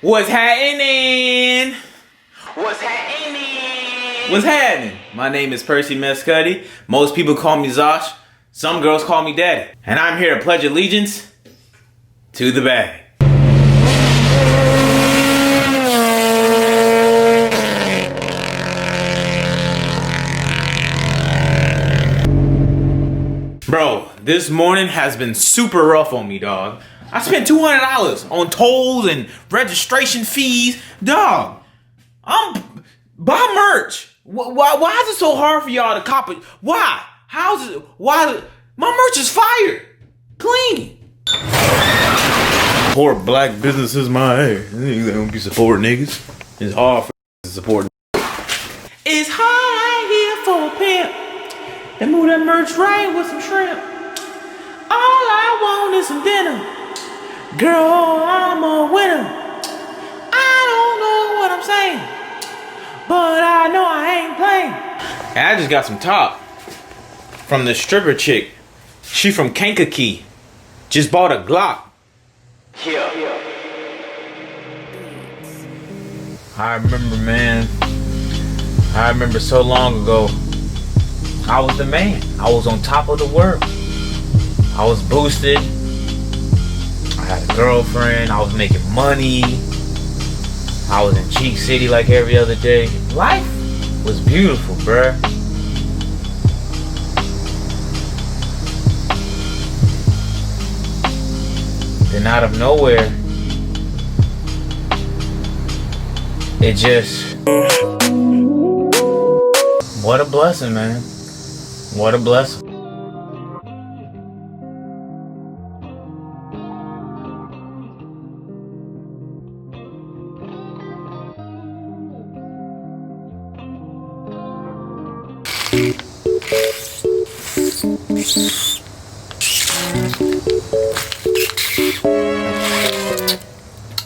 What's happening? What's happening? What's happening? My name is Percy Mescuddy. Most people call me Zosh. Some girls call me Daddy. And I'm here to pledge allegiance to the bag. Bro, this morning has been super rough on me, dog. I spent $200 on tolls and registration fees. Dog, buy merch. Why is it so hard for y'all to cop it? Why? Why? My merch is fire. Clean. Support black businesses, my ass. They don't be supporting niggas. It's hard for to support. It's hard here for a pimp. And move that merch right with some shrimp. All I want is some dinner. Girl, I'm a winner. I don't know what I'm saying, but I know I ain't playing. And I just got some top from the stripper chick. She from Kankakee. Just bought a Glock. Yeah. I remember, man. I remember so long ago. I was the man. I was on top of the world. I was boosted. I had a girlfriend. I was making money. I was in Cheek City like every other day. Life was beautiful, bruh. Then out of nowhere, it just... What a blessing, man. What a blessing.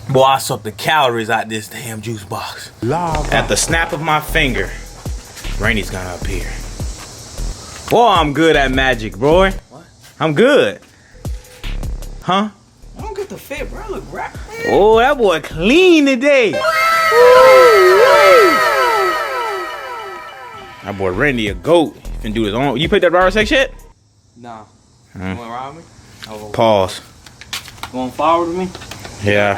Boy, I suck the calories out this damn juice box. At the snap of my finger, Rainey's gonna appear. Boy, I'm good at magic, boy. What? I'm good. Huh? I don't get the fit, bro. Look right. Oh, that boy clean today. That boy Randy a goat. He can do his own. You picked that RSX shit? Nah. You wanna ride with me? Oh. Pause. You wanna forward with me? Yeah.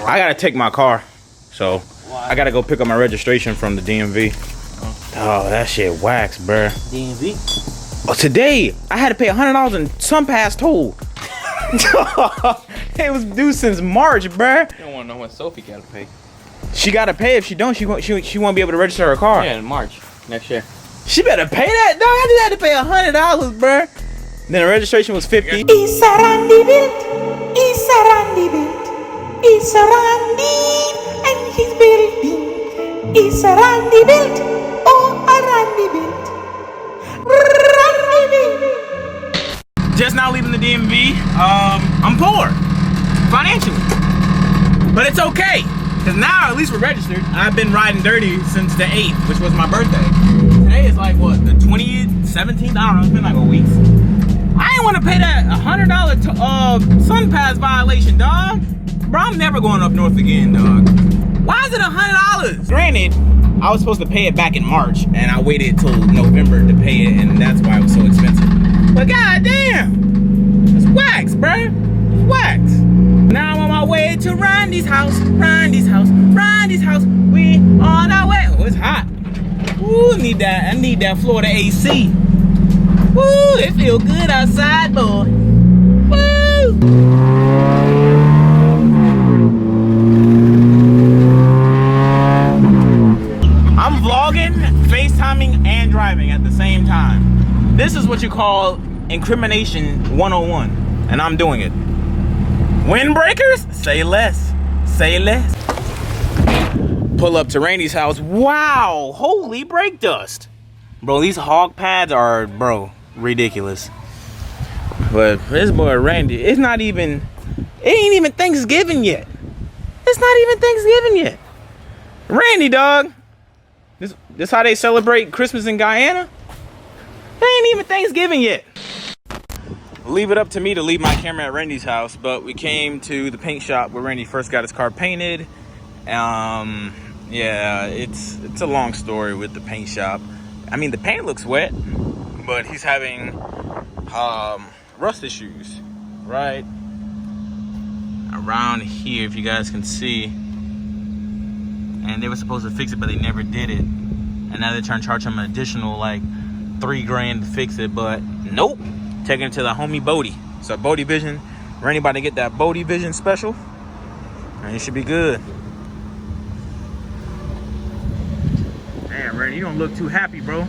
I gotta take my car. So I gotta go pick up my registration from the DMV. Oh, that shit wax, bruh. DMV? Oh, today I had to pay $100 in some past toll. It was due since March, bruh. You don't wanna know what Sophie gotta pay. She gotta pay. If she don't, she won't be able to register her car. Yeah, in March next year. She better pay that, dog. I just had to pay $100, bruh. Then the registration was $50. It's a Randy built. It's a Randy built. It's a Randy and he's building. It's a Randy built. Oh, a Randy built. Randy built. Just now leaving the DMV. I'm poor financially, but it's okay because now at least we're registered. I've been riding dirty since the 8th, which was my birthday. Today is like what, the 20th, 17th? I don't know. It's been like a week. I ain't want to pay that $100 sun pass violation, dog. Bro, I'm never going up north again, dog. Why is it $100? Granted, I was supposed to pay it back in March, and I waited till November to pay it, and that's why it was so expensive. But goddamn, it's wax, bruh. It's wax. Now I'm on my way to Randy's house. Randy's house. Randy's house. We on our way. Oh, it's hot. Ooh, I need that Florida AC. Woo, it feel good outside, boy. Woo! I'm vlogging, FaceTiming, and driving at the same time. This is what you call incrimination 101, and I'm doing it. Windbreakers? Say less. Say less. Pull up to Randy's house. Wow, holy brake dust. Bro, these hog pads are, bro, ridiculous. But this boy Randy, it ain't even Thanksgiving yet. It's not even Thanksgiving yet. Randy, dog. This how they celebrate Christmas in Guyana? It ain't even Thanksgiving yet. Leave it up to me to leave my camera at Randy's house, but we came to the paint shop where Randy first got his car painted, Yeah, it's a long story with the paint shop. I mean, the paint looks wet, but he's having rust issues right around here, if you guys can see. And they were supposed to fix it, but they never did it. And now they're trying to charge him an additional like $3 grand to fix it, but nope. Taking it to the homie Bodie. So Bodie Vision, for anybody to get that Bodie Vision special, and it should be good. Damn, Randy, you don't look too happy, bro.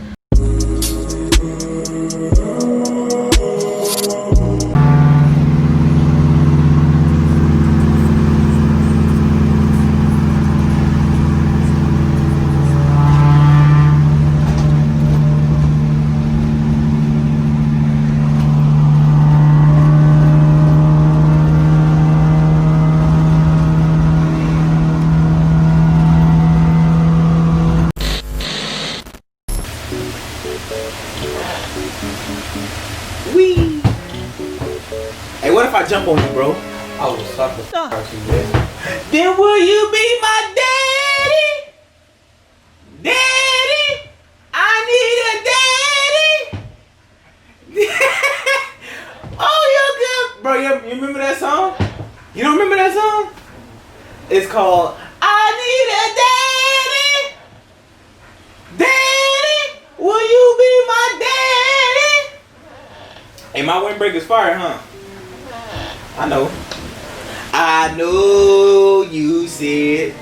Wee. Hey, what if I jump on you, bro? I will stop the person, yes. Then will you be my daddy? Daddy, I need a daddy. Oh, you're good. Bro, you remember that song? You don't remember that song? It's called I Need a Daddy. Daddy, will you be my daddy? Hey, my windbreaker's fire, huh? I know. I know you said.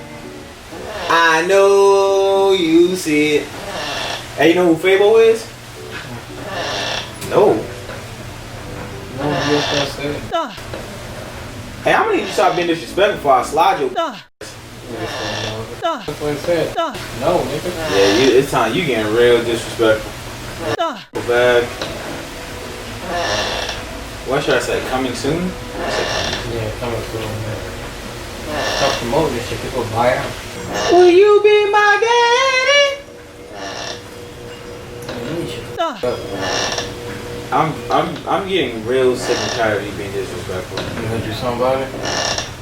I know you said. Hey, you know who Fabo is? No. No, yes, that's it. Hey, I'm gonna need you to stop being disrespectful before I slide you. That's what I said. No, nigga. Yeah, it's time. You getting real disrespectful. Go back. What should I say? Coming soon? Yeah, coming soon, man. Stop promoting this shit. People buy out. Will you be my daddy? I'm getting real sick and tired of you being disrespectful. You gonna do something about it?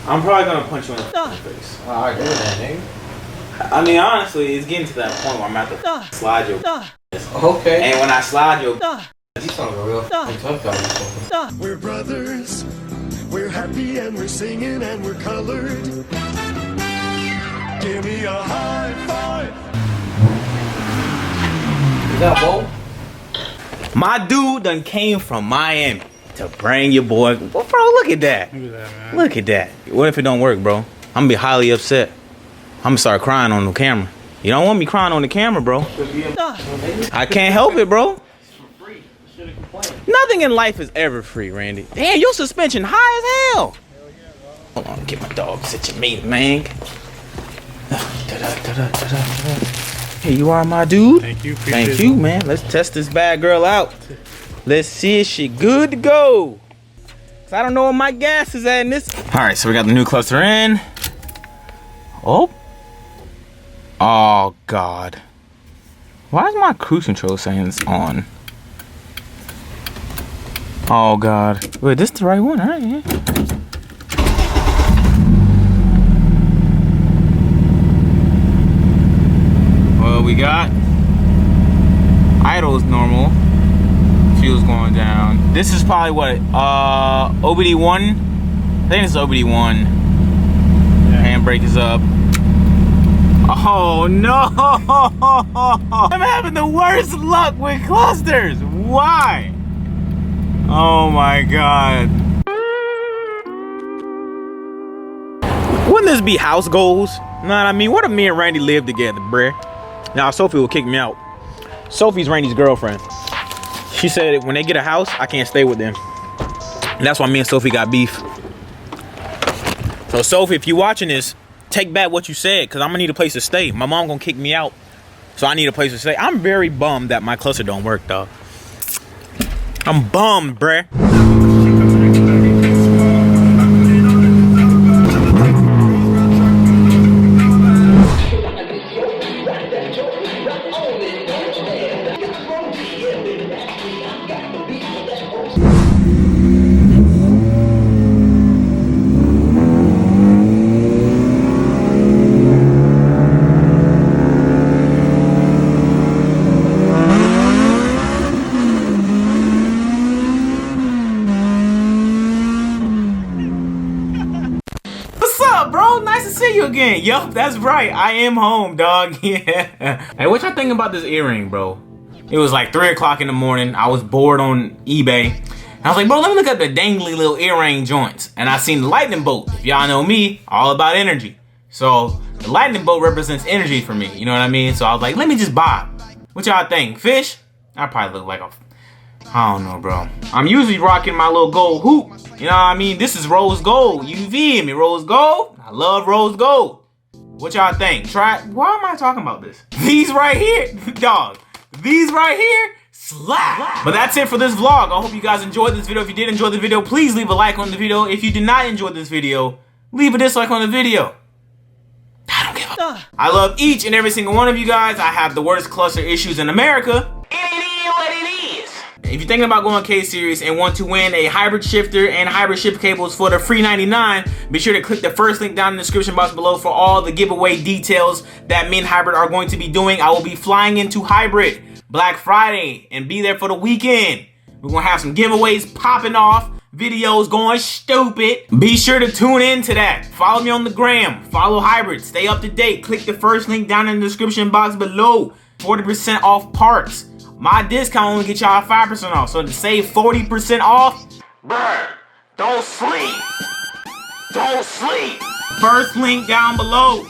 I'm probably gonna punch you in the face. I agree with that, nigga. I mean, honestly, it's getting to that point where I'm about to slide your. Okay. And when I slide your, You sound like a real fucking tough guy. We're brothers, we're happy and we're singing and we're colored. Give me a high five. Is that Bo? my dude done came from Miami to bring your boy. Well, bro, look at that. Look at that, man. Look at that. What if it don't work, bro? I'm gonna be highly upset. I'm gonna start crying on the camera. You don't want me crying on the camera, bro. I can't help it, bro. Nothing in life is ever free, Randy. Damn, your suspension high as hell. Hold on, get my dog situated, man. Here you are, my dude. Thank you. Thank you, man. Let's test this bad girl out. Let's see if she good to go. Cause I don't know where my gas is at in this. All right, so we got the new cluster in. Oh. Oh, God. Why is my cruise control saying it's on? Oh, God. Wait, this is the right one, all right? Yeah. Well, we got idle's normal. Fuel's going down. This is probably what? OBD1? I think it's OBD1. Yeah. Handbrake is up. Oh no! I'm having the worst luck with clusters. Why? Oh my God. Wouldn't this be house goals? Know what I mean? What if me and Randy live together, bruh? Now Sophie will kick me out. Sophie's Randy's girlfriend. She said when they get a house, I can't stay with them. And that's why me and Sophie got beef. So Sophie, if you watching this, take back what you said, because I'm gonna need a place to stay. My mom gonna kick me out, so I need a place to stay. I'm very bummed that my cluster don't work, dog. I'm bummed, bruh. see you again. Yup, that's right. I am home, dog. Yeah. Hey, what y'all think about this earring, bro? It was like 3 o'clock in the morning. I was bored on eBay. And I was like, bro, let me look up the dangly little earring joints. And I seen the lightning bolt. If y'all know me, all about energy. So the lightning bolt represents energy for me. You know what I mean? So I was like, let me just buy. What y'all think? Fish? I probably look like a... I don't know, bro. I'm usually rocking my little gold hoop. You know what I mean? This is rose gold. You feel me? Rose gold? I love rose gold. What y'all think? Try... Why am I talking about this? These right here, dog. These right here, slap. But that's it for this vlog. I hope you guys enjoyed this video. If you did enjoy the video, please leave a like on the video. If you did not enjoy this video, leave a dislike on the video. I don't give a... I love each and every single one of you guys. I have the worst cluster issues in America. If you're thinking about going K-Series and want to win a hybrid shifter and hybrid shift cables for the free $99, be sure to click the first link down in the description box below for all the giveaway details that me and Hybrid are going to be doing. I will be flying into Hybrid Black Friday and be there for the weekend. We're going to have some giveaways popping off, videos going stupid. Be sure to tune in to that. Follow me on the gram. Follow Hybrid. Stay up to date. Click the first link down in the description box below. 40% off parts. My discount only get y'all 5% off. So to save 40% off, bruh, don't sleep. Don't sleep. First link down below.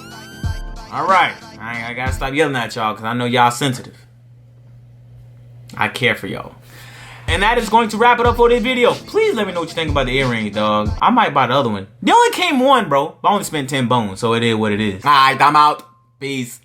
All right. I gotta stop yelling at y'all because I know y'all sensitive. I care for y'all. And that is going to wrap it up for this video. Please let me know what you think about the earring, dog. I might buy the other one. They only came one, bro. I only spent 10 bones, so it is what it is. All right, I'm out. Peace.